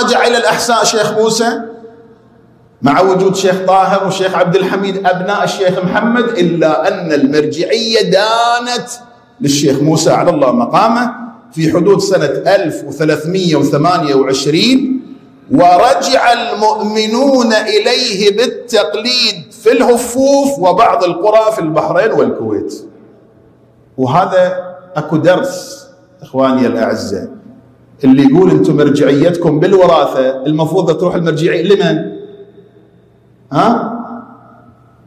رجع إلى الأحساء شيخ موسى مع وجود شيخ طاهر وشيخ عبد الحميد أبناء الشيخ محمد، إلا أن المرجعية دانت للشيخ موسى على الله مقامه في حدود سنة 1328، ورجع المؤمنون إليه بالتقليد في الهفوف وبعض القرى في البحرين والكويت. وهذا أكو درس إخواني الأعزاء، اللي يقول أنتم مرجعيتكم بالوراثة، المفروض تروح المرجعية لمن؟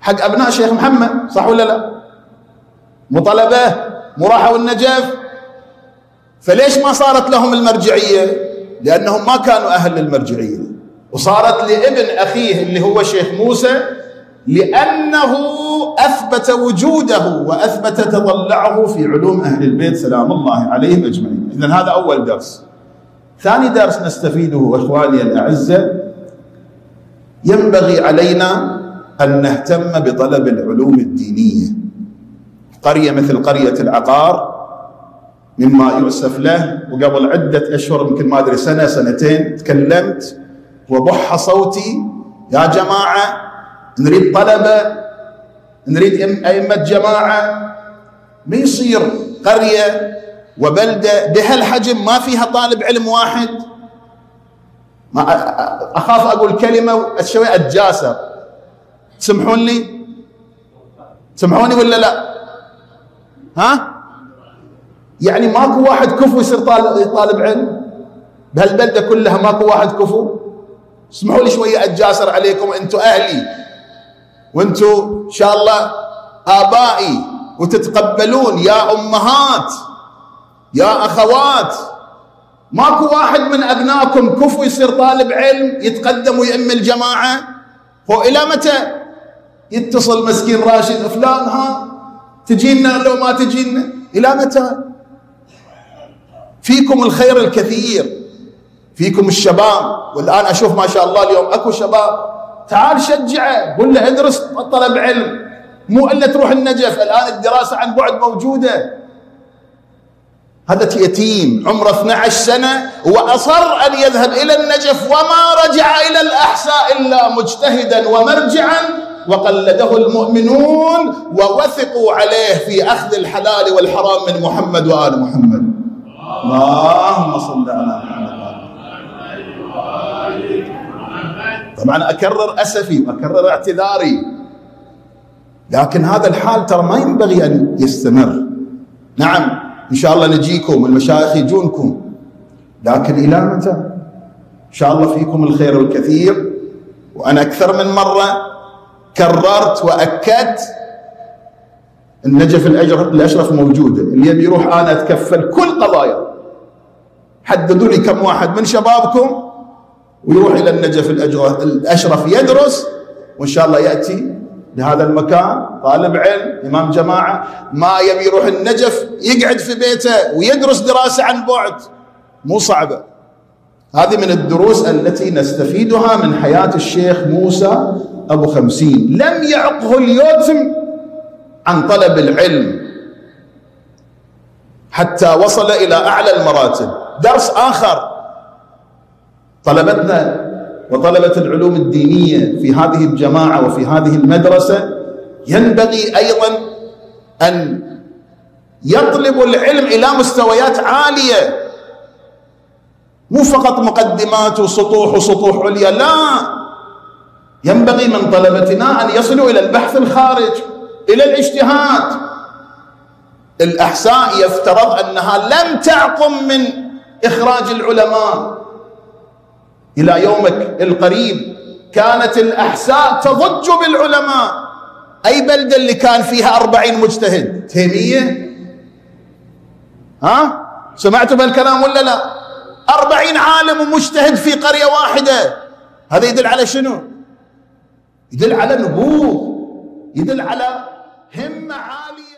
حق أبناء شيخ محمد، صح ولا لا؟ مطلبة مراحة والنجف. فليش ما صارت لهم المرجعية؟ لأنهم ما كانوا أهل للمرجعية، وصارت لابن أخيه اللي هو شيخ موسى، لأنه أثبت وجوده وأثبت تضلعه في علوم أهل البيت سلام الله عليهم أجمعين. إذن هذا أول درس. ثاني درس نستفيده إخواني الأعزاء، ينبغي علينا أن نهتم بطلب العلوم الدينية. قرية مثل قرية العقار مما يؤسف له، وقبل عدة أشهر يمكن ما أدري سنة سنتين تكلمت وبح صوتي، يا جماعة نريد طلبة، نريد أئمة جماعة. ما يصير قرية وبلدة بهالحجم ما فيها طالب علم واحد. ما أخاف أقول كلمة شوي أتجاسر، تسمحون لي؟ تسمحوني ولا لا؟ يعني ماكو واحد كفو يصير طالب علم بهالبلدة كلها؟ ماكو واحد كفو؟ اسمحوا لي شوية أتجاسر عليكم، أنتم أهلي وأنتم إن شاء الله آبائي، وتتقبلون يا أمهات يا أخوات. ماكو واحد من أبنائكم كفو يصير طالب علم يتقدم ويأم الجماعة؟ هو إلى متى يتصل مسكين راشد فلان تجينا لو ما تجينا؟ إلى متى؟ فيكم الخير الكثير، فيكم الشباب، والآن أشوف ما شاء الله اليوم أكو شباب، تعال شجعه، قل له ادرس طلب علم، مو إلا تروح النجف. الآن الدراسة عن بعد موجودة. هذا يتيم عمره 12 سنة وأصر أن يذهب إلى النجف، وما رجع إلى الأحساء إلا مجتهدا ومرجعا، وقلده المؤمنون ووثقوا عليه في أخذ الحلال والحرام من محمد وآل محمد. اللهم صل على محمد. طبعا أكرر أسفي وأكرر اعتذاري، لكن هذا الحال ترى ما ينبغي أن يستمر. نعم إن شاء الله نجيكم، المشايخ يجونكم، لكن إلى متى؟ إن شاء الله فيكم الخير الكثير. وأنا أكثر من مرة كررت وأكدت، النجف الأشرف موجودة، اللي يبي يروح أنا أتكفل كل قضايا. حددوا لي كم واحد من شبابكم ويروح إلى النجف الأشرف يدرس، وإن شاء الله يأتي لهذا المكان طالب علم إمام جماعة. ما يبي يروح النجف يقعد في بيته ويدرس دراسة عن بعد، مو صعبة. هذه من الدروس التي نستفيدها من حياة الشيخ موسى أبو 50. لم يعقه اليتم عن طلب العلم حتى وصل إلى أعلى المراتب. درس آخر، طلبتنا وطلبة العلوم الدينية في هذه الجماعة وفي هذه المدرسة ينبغي أيضا أن يطلبوا العلم إلى مستويات عالية، مو فقط مقدمات وسطوح عليا، لا، ينبغي من طلبتنا أن يصلوا إلى البحث الخارج، إلى الاجتهاد. الأحساء يفترض أنها لم تعقم من إخراج العلماء. إلى يومك القريب كانت الأحساء تضج بالعلماء. أي بلدة اللي كان فيها 40 مجتهد؟ تيمية؟ سمعتوا بالكلام ولا لا؟ 40 عالم ومجتهد في قرية واحدة. هذا يدل على شنو؟ يدل على نبوغ، يدل على همة عالية.